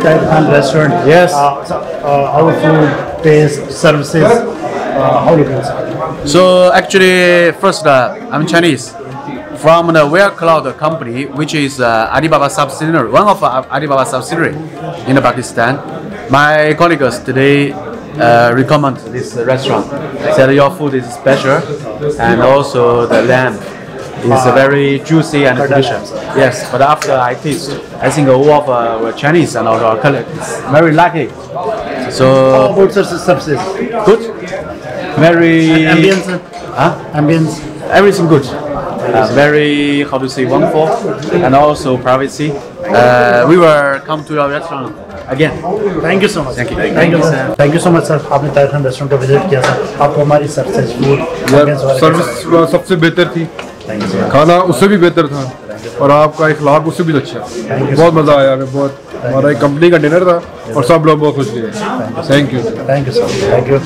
Hamid Tahir Khan restaurant. Yes. Our food, taste, services. How do you feel, sir? So actually, first I'm Chinese from the Wear Cloud company, which is Alibaba subsidiary, one of Alibaba subsidiary in Pakistan. My colleagues today recommend this restaurant. Said your food is special, and also the lamb is very juicy and delicious. Yes, but after I taste, I think all of were Chinese and also our colleagues very lucky. How So about services? good, very Ambience? Ambience? everything good. Very, how to say, wonderful, and also privacy. We will come to your restaurant again. Thank you so much. Thank you. Thank you, sir. Thank you so much, sir. आपने Tahir Khan restaurant को visit किया sir. आपको हमारी service food service सबसे बेहतर थी, खाना उससे भी बेहतर था, और आपका इखलाक उससे भी अच्छा. बहुत मज़ा आया हमें. बहुत हमारा एक कंपनी का डिनर था और सब लोग बहुत खुश थे. Thank you. Thank you sir. Thank you.